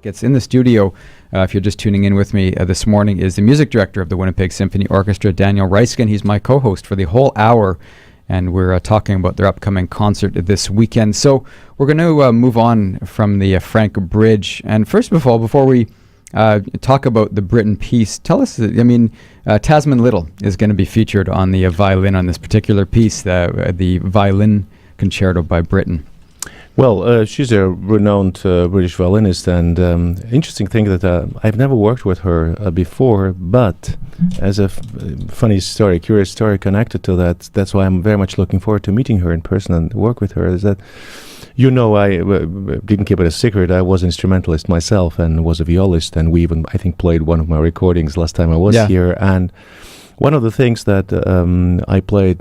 Gets in the studio, if you're just tuning in with me this morning, is the music director of the Winnipeg Symphony Orchestra, Daniel Raiskin. He's my co-host for the whole hour, and we're talking about their upcoming concert this weekend. So we're going to move on from the Frank Bridge. And first of all, before we talk about the Brittain piece, tell us, Tasman Little is going to be featured on the violin on this particular piece, the Violin Concerto by Brittain. Well, she's a renowned British violinist, and interesting thing that I've never worked with her before, but as a funny story, curious story connected to that, that's why I'm very much looking forward to meeting her in person and work with her, is that, I didn't keep it a secret. I was an instrumentalist myself and was a violist, and we even, I think, played one of my recordings last time I was here, and one of the things that I played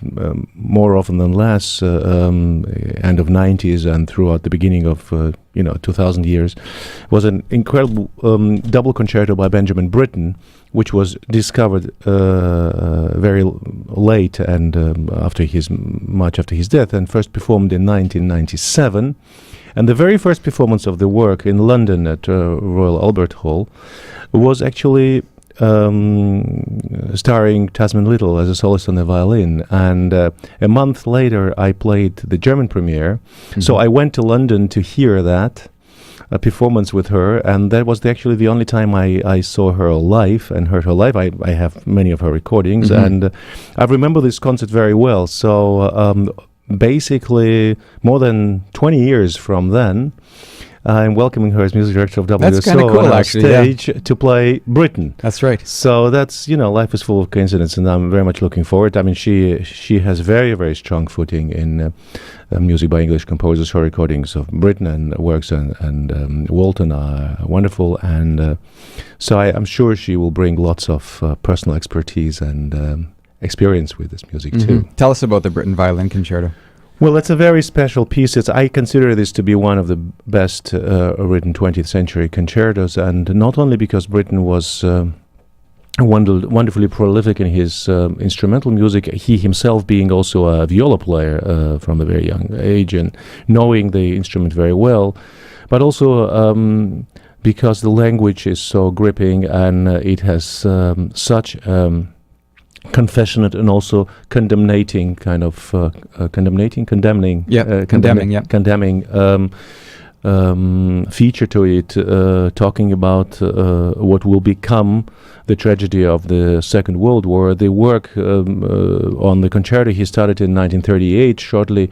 more often than less, end of 90s and throughout the beginning of 2000 years, was an incredible double concerto by Benjamin Britten, which was discovered very late and much after his death, and first performed in 1997. And the very first performance of the work in London at Royal Albert Hall was actually starring Tasman Little as a soloist on the violin, and a month later I played the German premiere. Mm-hmm. So I went to London to hear that performance with her, and that was actually the only time I saw her live and heard her live. I have many of her recordings, mm-hmm. and I remember this concert very well. So basically more than 20 years from then, I'm welcoming her as music director of WSO cool, on our stage to play Brittain. That's right. So that's, life is full of coincidence, and I'm very much looking forward. I mean, she has very, very strong footing in music by English composers. Her recordings of Brittain and works and Walton are wonderful, and so I'm sure she will bring lots of personal expertise and experience with this music too. Tell us about the Brittain Violin Concerto. Well, it's a very special piece. I consider this to be one of the best written 20th century concertos, and not only because Brittain was wonderfully prolific in his instrumental music, he himself being also a viola player from a very young age and knowing the instrument very well, but also because the language is so gripping, and it has such confessionate and also condemning feature to it, talking about what will become the tragedy of the Second World War. The work on the concerto he started in 1938, shortly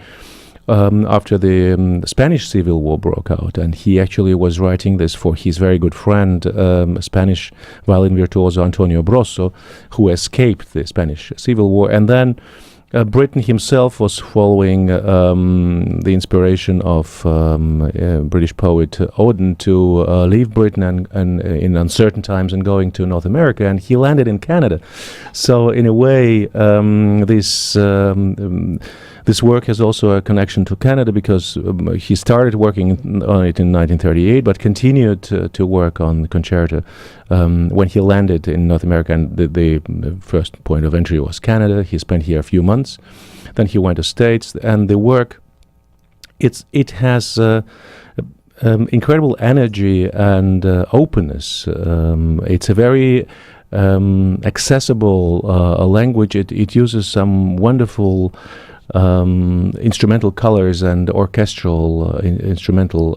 after the Spanish Civil War broke out, and he actually was writing this for his very good friend, Spanish violin virtuoso Antonio Brosso, who escaped the Spanish Civil War. And then Brittain himself was following the inspiration of British poet Auden to leave Britain and in uncertain times and going to North America, and he landed in Canada. So in a way, this work has also a connection to Canada, because he started working on it in 1938, but continued to work on the concerto when he landed in North America. And the first point of entry was Canada. He spent here a few months. Then he went to States, and the work, it has incredible energy and openness. It's a very accessible language. It uses some wonderful instrumental colors and orchestral instrumental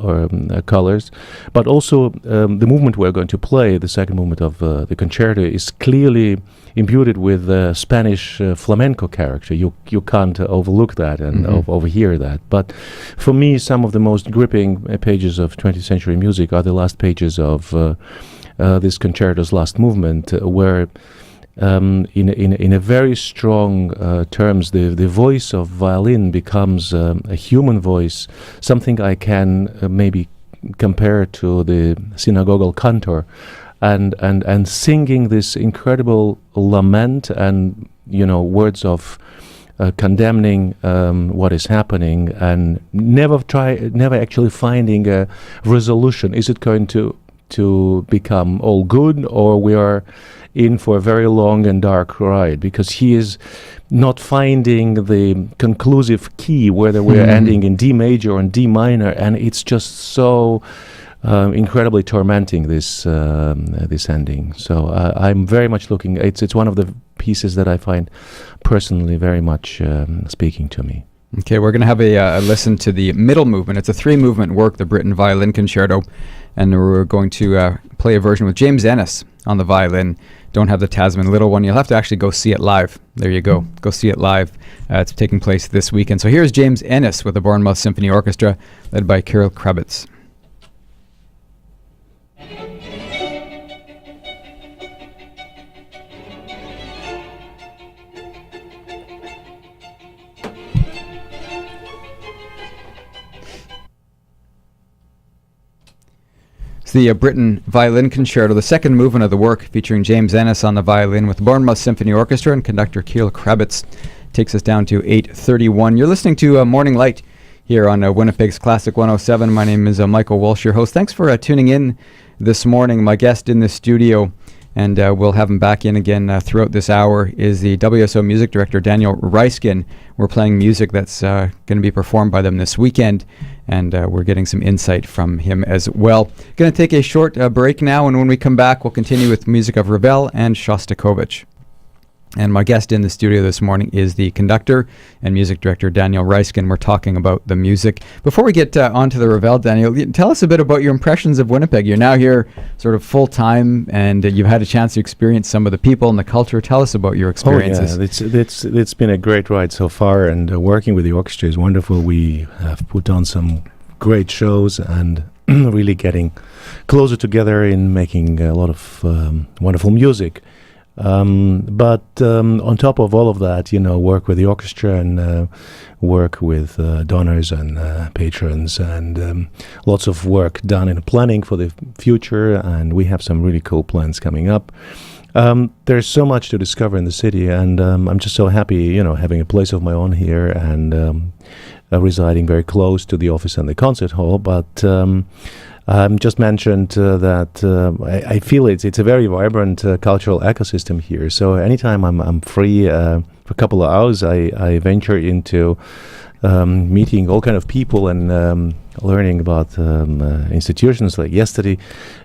colors, but also the movement we're going to play, the second movement of the concerto, is clearly imbued with Spanish flamenco character. You can't overlook that and overhear that. But for me, some of the most gripping pages of 20th century music are the last pages of this concerto's last movement, where in a very strong terms, the voice of violin becomes a human voice, something I can maybe compare to the synagogal cantor, and singing this incredible lament and words of condemning what is happening, and never actually finding a resolution. Is it going to become all good, or we are in for a very long and dark ride? Because he is not finding the conclusive key, whether we're ending in D major or in D minor, and it's just so incredibly tormenting, this ending. So I'm very much looking. It's one of the pieces that I find personally very much speaking to me. Okay, we're going to have a listen to the middle movement. It's a 3-movement work, the Britten Violin Concerto, and we're going to play a version with James Ennis on the violin. Don't have the Tasman little one. You'll have to actually go see it live. There you go. Go see it live. It's taking place this weekend. So here's James Ennis with the Bournemouth Symphony Orchestra, led by Kirill Krabitz. The Britten Violin Concerto, the second movement of the work, featuring James Ennis on the violin with the Bournemouth Symphony Orchestra and conductor Kirill Krabitz, takes us down to 8:31. You're listening to Morning Light here on Winnipeg's Classic 107. My name is Michael Walsh, your host. Thanks for tuning in this morning. My guest in the studio, and we'll have him back in again throughout this hour, is the WSO music director, Daniel Raiskin. We're playing music that's going to be performed by them this weekend, and we're getting some insight from him as well. Going to take a short break now, and when we come back, we'll continue with music of Ravel and Shostakovich. And my guest in the studio this morning is the conductor and music director, Daniel Raiskin. We're talking about the music. Before we get onto the Ravel, Daniel, tell us a bit about your impressions of Winnipeg. You're now here sort of full-time, and you've had a chance to experience some of the people and the culture. Tell us about your experiences. Oh, yeah. It's been a great ride so far, and working with the orchestra is wonderful. We have put on some great shows and really getting closer together in making a lot of wonderful music. But on top of all of that, work with the orchestra and work with donors and patrons, and lots of work done in planning for the future, and we have some really cool plans coming up. There's so much to discover in the city, and I'm just so happy, having a place of my own here and residing very close to the office and the concert hall. But just mentioned that I feel it's a very vibrant cultural ecosystem here. So anytime I'm free for a couple of hours, I venture into meeting all kind of people and learning about institutions. Like yesterday,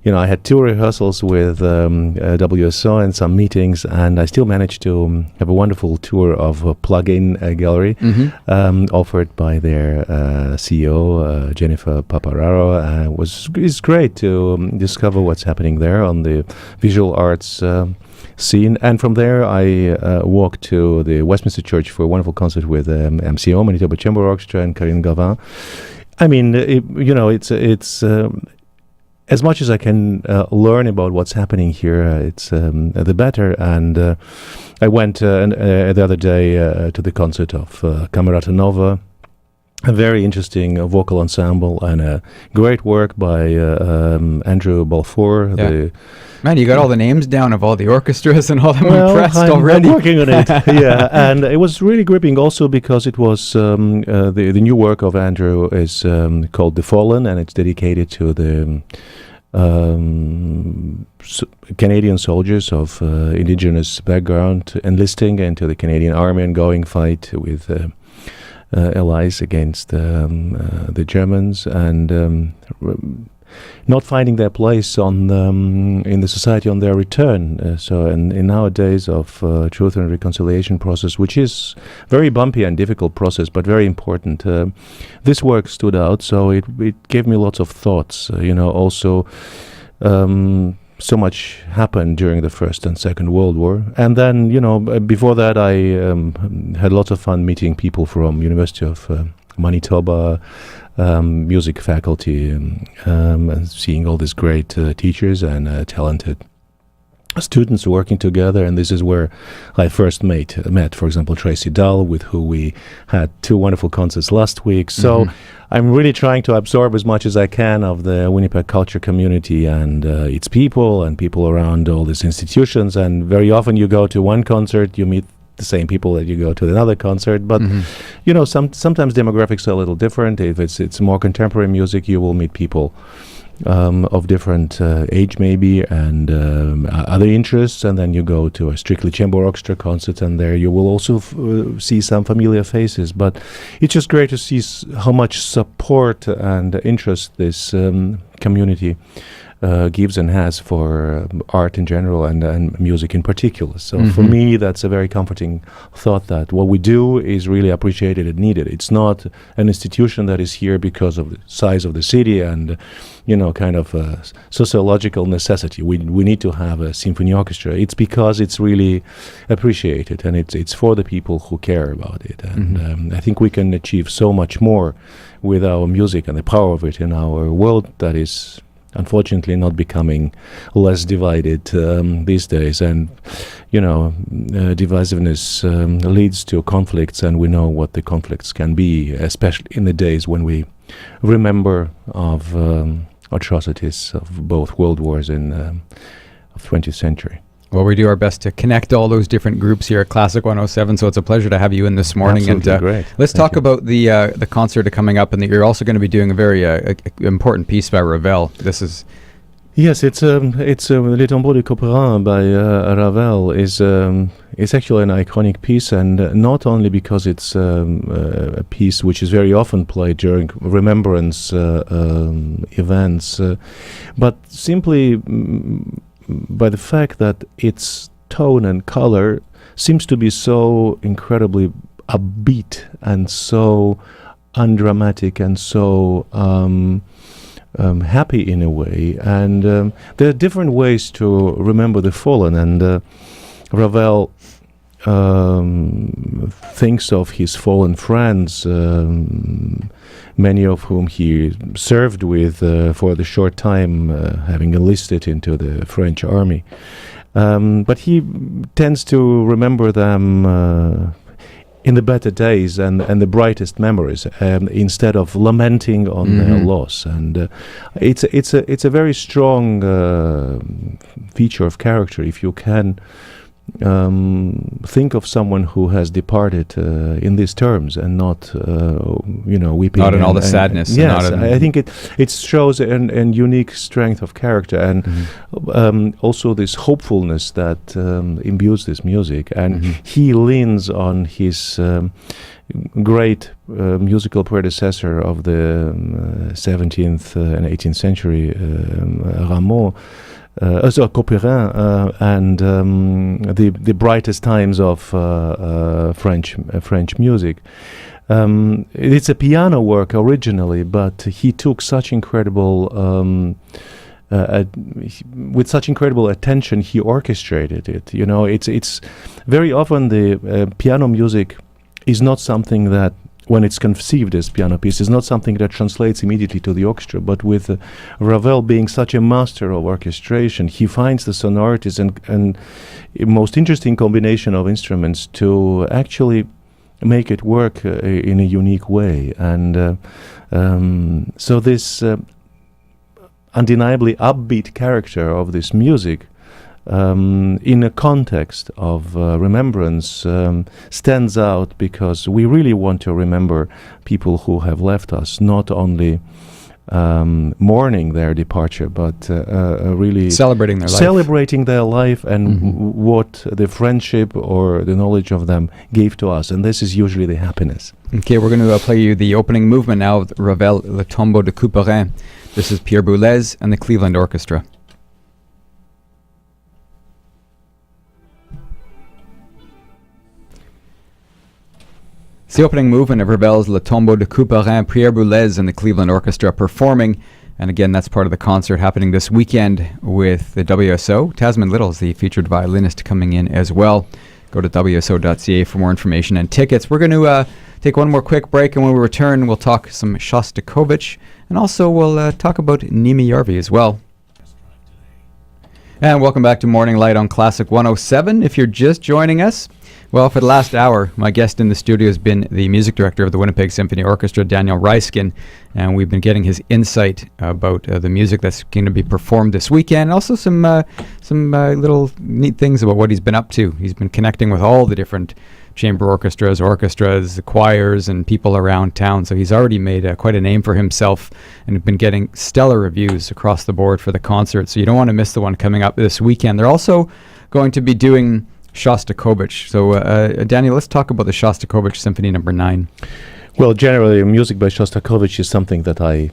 I had 2 rehearsals with WSO and some meetings, and I still managed to have a wonderful tour of a plug-in gallery offered by their CEO, Jennifer Papararo. It's great to discover what's happening there on the visual arts scene. And from there, I walked to the Westminster Church for a wonderful concert with MCO, Manitoba Chamber Orchestra, and Karine Gavin. I mean, it's as much as I can learn about what's happening here, it's the better. And I went the other day to the concert of Camerata Nova, a very interesting vocal ensemble, and a great work by Andrew Balfour. Yeah. Man, you got all the names down of all the orchestras and all them. Well, impressed I'm already. working on it. Yeah, and it was really gripping also because it was the new work of Andrew is called The Fallen, and it's dedicated to the Canadian soldiers of indigenous background enlisting into the Canadian Army and going fight with allies against the Germans, and not finding their place on in the society on their return. So in nowadays of truth and reconciliation process, which is very bumpy and difficult process, but very important, this work stood out. So it gave me lots of thoughts. Also. So much happened during the First and Second World War. And then, before that, I had lots of fun meeting people from University of Manitoba, music faculty, and seeing all these great teachers and talented students working together. And this is where I first met, for example, Tracy Dull, with who we had 2 wonderful concerts last week. So I'm really trying to absorb as much as I can of the Winnipeg culture community and its people and people around all these institutions. And very often you go to one concert, you meet the same people that you go to another concert. But, sometimes demographics are a little different. If it's more contemporary music, you will meet people of different age maybe and other interests, and then you go to a strictly chamber orchestra concert, and there you will also see some familiar faces. But it's just great to see how much support and interest this community gives and has for art in general and music in particular. So for me, that's a very comforting thought that what we do is really appreciated and needed. It's not an institution that is here because of the size of the city and, kind of a sociological necessity. We need to have a symphony orchestra. It's because it's really appreciated and it's for the people who care about it. And I think we can achieve so much more with our music and the power of it in our world that is unfortunately not becoming less divided these days. And, divisiveness leads to conflicts, and we know what the conflicts can be, especially in the days when we remember of atrocities of both world wars in of 20th century. Well, we do our best to connect all those different groups here at Classic 107, so it's a pleasure to have you in this morning. Absolutely great. Let's talk about the concert coming up, and that you're also going to be doing a very important piece by Ravel. This is... Yes, it's Le Tombeau de Couperin by Ravel is actually an iconic piece, and not only because it's a piece which is very often played during remembrance events, but simply by the fact that its tone and color seems to be so incredibly upbeat and so undramatic and so happy in a way. And there are different ways to remember the fallen, and Ravel thinks of his fallen friends, many of whom he served with for the short time, having enlisted into the French army. But he tends to remember them in the better days and the brightest memories, instead of lamenting on their loss. And it's a very strong feature of character if you can think of someone who has departed in these terms and not weeping, not in all the sadness. Yes, I think it shows an unique strength of character, and also this hopefulness that imbues this music. And he leans on his great musical predecessor of the 17th and 18th century, Rameau, Couperin, and the brightest times of French music. It's a piano work originally, but he took such incredible, with such incredible attention, he orchestrated it. It's very often the piano music is not something that, when it's conceived as piano piece, is not something that translates immediately to the orchestra. But with Ravel being such a master of orchestration, he finds the sonorities and most interesting combination of instruments to actually make it work in a unique way. And so this undeniably upbeat character of this music, in a context of remembrance, stands out because we really want to remember people who have left us, not only mourning their departure, but really celebrating their life and what the friendship or the knowledge of them gave to us. And this is usually the happiness. Okay, we're going to play you the opening movement now of Ravel, Le Tombeau de Couperin. This is Pierre Boulez and the Cleveland Orchestra. It's the opening movement of Ravel's Le Tombeau de Couperin, Pierre Boulez and the Cleveland Orchestra performing. And again, that's part of the concert happening this weekend with the WSO. Tasman Little's the featured violinist coming in as well. Go to wso.ca for more information and tickets. We're going to take one more quick break, and when we return, we'll talk some Shostakovich, and also we'll talk about Nimi Järvi as well. And welcome back to Morning Light on Classic 107. If you're just joining us, well, for the last hour, my guest in the studio has been the music director of the Winnipeg Symphony Orchestra, Daniel Raiskin, and we've been getting his insight about the music that's going to be performed this weekend, and also some little neat things about what he's been up to. He's been connecting with all the different chamber orchestras, the choirs, and people around town. So he's already made quite a name for himself and been getting stellar reviews across the board for the concert. So you don't want to miss the one coming up this weekend. They're also going to be doing Shostakovich. So Daniel, let's talk about the Shostakovich Symphony No. 9. Well, generally, music by Shostakovich is something that I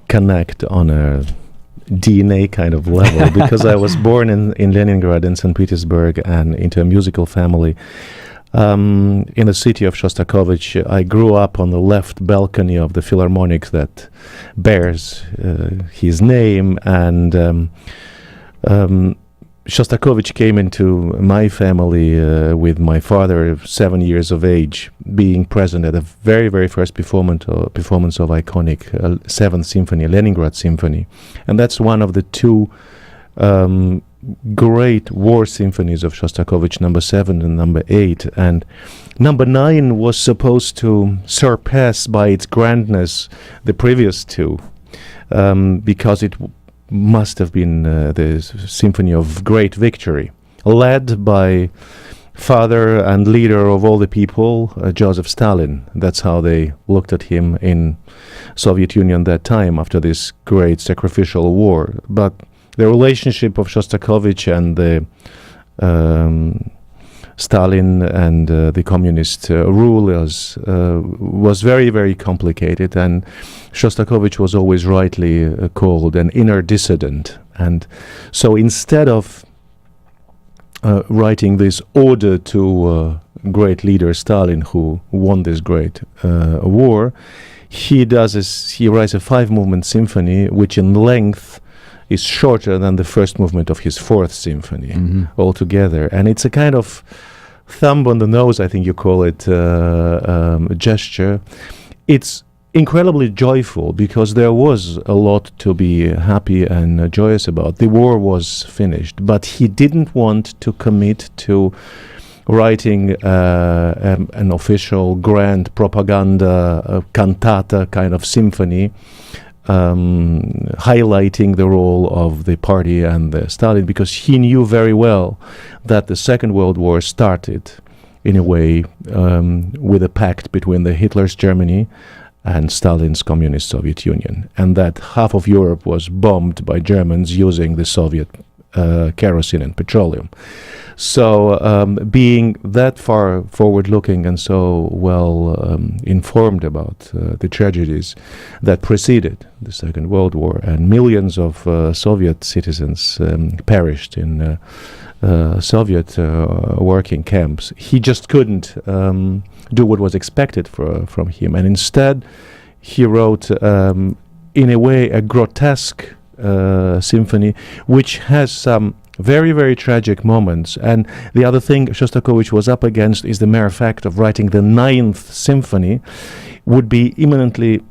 connect on a DNA kind of level because I was born in Leningrad and St. Petersburg and into a musical family. In the city of Shostakovich, I grew up on the left balcony of the Philharmonic that bears his name, and Shostakovich came into my family with my father 7 years of age, being present at the very, very first performance of iconic 7th Symphony, Leningrad Symphony. And that's one of the two great war symphonies of Shostakovich, number 7 and number 8. And number 9 was supposed to surpass by its grandness the previous two, because it must have been the symphony of great victory, led by father and leader of all the people, Joseph Stalin. That's how they looked at him in Soviet Union that time after this great sacrificial war. But the relationship of Shostakovich and the Stalin and the communist rulers was very, very complicated, and Shostakovich was always rightly called an inner dissident. And so instead of writing this ode to great leader Stalin, who won this great war, he writes a 5-movement symphony, which in length is shorter than the first movement of his 4th symphony altogether. And it's a kind of thumb on the nose, I think you call it, gesture. It's incredibly joyful because there was a lot to be happy and joyous about. The war was finished, but he didn't want to commit to writing an official grand propaganda cantata kind of symphony, highlighting the role of the party and Stalin, because he knew very well that the Second World War started in a way with a pact between the Hitler's Germany and Stalin's Communist Soviet Union, and that half of Europe was bombed by Germans using the Soviet kerosene and petroleum. So being that far forward-looking and so well informed about the tragedies that preceded the Second World War, and millions of Soviet citizens perished in Soviet working camps, he just couldn't do what was expected from him. And instead, he wrote, in a way, a grotesque symphony, which has some very, very tragic moments. And the other thing Shostakovich was up against is the mere fact of writing the 9th symphony would be imminently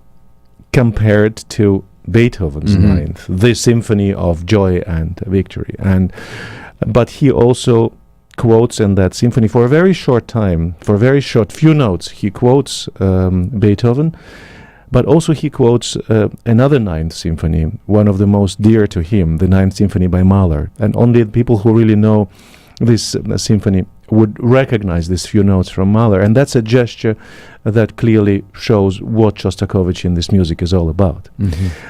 compared to Beethoven's 9th, the symphony of joy and victory. But he also quotes in that symphony for a very short time, for a very short few notes, he quotes Beethoven, but also he quotes another 9th symphony, one of the most dear to him, the 9th symphony by Mahler. And only the people who really know this symphony would recognize these few notes from Mahler. And that's a gesture that clearly shows what Shostakovich in this music is all about.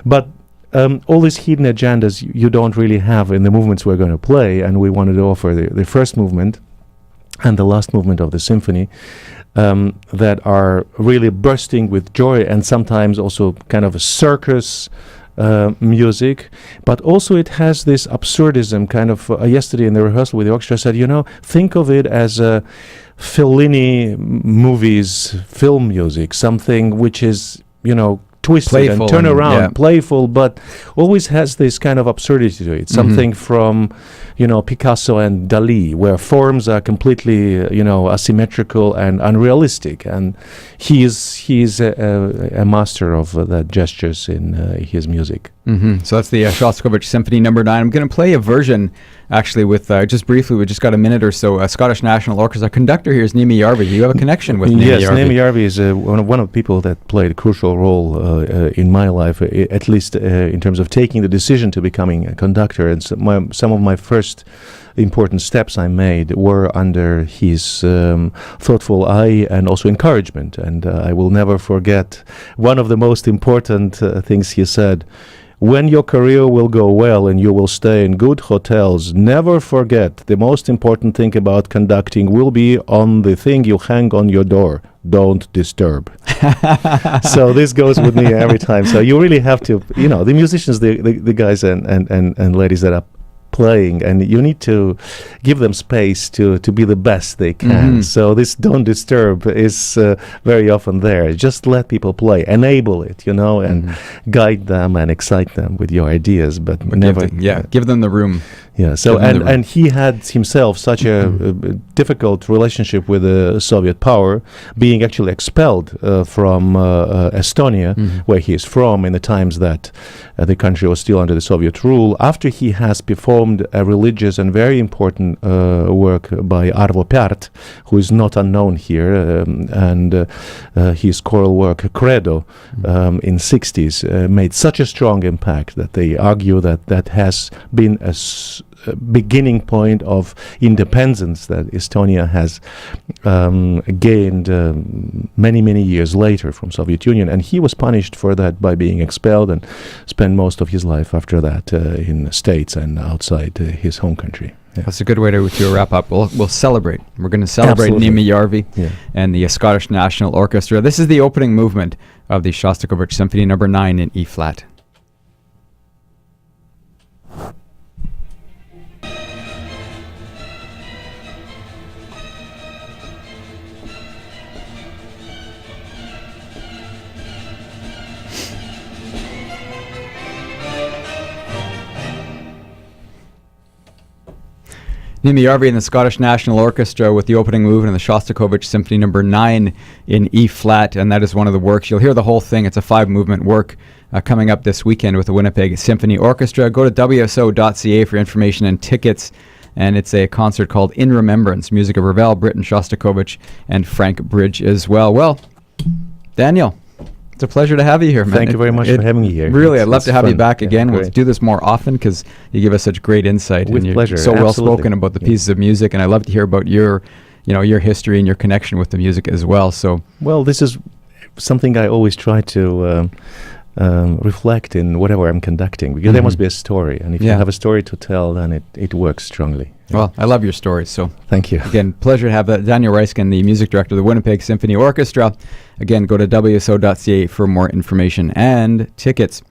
But all these hidden agendas you don't really have in the movements we're going to play, and we wanted to offer the first movement and the last movement of the symphony that are really bursting with joy and sometimes also kind of a circus music, but also it has this absurdism kind of. Yesterday in the rehearsal with the orchestra, I said, think of it as a Fellini movies, film music, something which is, twisted playful and turn around, playful, but always has this kind of absurdity to it. Something from, Picasso and Dali, where forms are completely, asymmetrical and unrealistic. And he is a master of that gestures in his music. So that's the Shostakovich Symphony Number 9. I'm going to play a version, actually, with just briefly. We just got a minute or so. Scottish National Orchestra conductor here is Niemi Järvi. You have a connection with Niemi Järvi. Yes, Niemi Järvi is one of the people that played a crucial role in my life, at least in terms of taking the decision to becoming a conductor. And some of my first important steps I made were under his thoughtful eye and also encouragement. And I will never forget one of the most important things he said. When your career will go well and you will stay in good hotels, never forget the most important thing about conducting will be on the thing you hang on your door. Don't disturb. So this goes with me every time. So you really have to, the musicians, the guys and ladies that are playing, and you need to give them space to be the best they can. So this don't disturb is very often there. Just let people play, enable it, and guide them and excite them with your ideas, but never give them the room. Yeah. So and he had himself such a difficult relationship with the Soviet power, being actually expelled from Estonia, where he is from, in the times that the country was still under the Soviet rule. After he has performed a religious and very important work by Arvo Pärt, who is not unknown here, and his choral work Credo in 60s made such a strong impact that they argue that has been a beginning point of independence that Estonia has gained many years later from Soviet Union, and he was punished for that by being expelled and spent most of his life after that in the States and outside his home country. Yeah. That's a good way to wrap up. We'll celebrate. We're going to celebrate Niemi Järvi and the Scottish National Orchestra. This is the opening movement of the Shostakovich Symphony No. 9 in E flat. Niemi Järvi and the Scottish National Orchestra with the opening movement of the Shostakovich Symphony No. 9 in E flat, and that is one of the works. You'll hear the whole thing. It's a 5-movement work coming up this weekend with the Winnipeg Symphony Orchestra. Go to wso.ca for information and tickets, and it's a concert called In Remembrance, music of Ravel, Britten, Shostakovich, and Frank Bridge as well. Well, Daniel, it's a pleasure to have you here, man. Thank you very much for having me here. Really, I'd love to have you back again. We'll do this more often because you give us such great insight. With and you're pleasure. So well spoken about the pieces of music, and I love to hear about your history and your connection with the music as well. So, well, this is something I always try to reflect in whatever I'm conducting, because there must be a story, and if you have a story to tell, then it works strongly. Well, I love your stories, so thank you. Again, pleasure to have Daniel Raiskin, the music director of the Winnipeg Symphony Orchestra. Again, go to wso.ca for more information and tickets.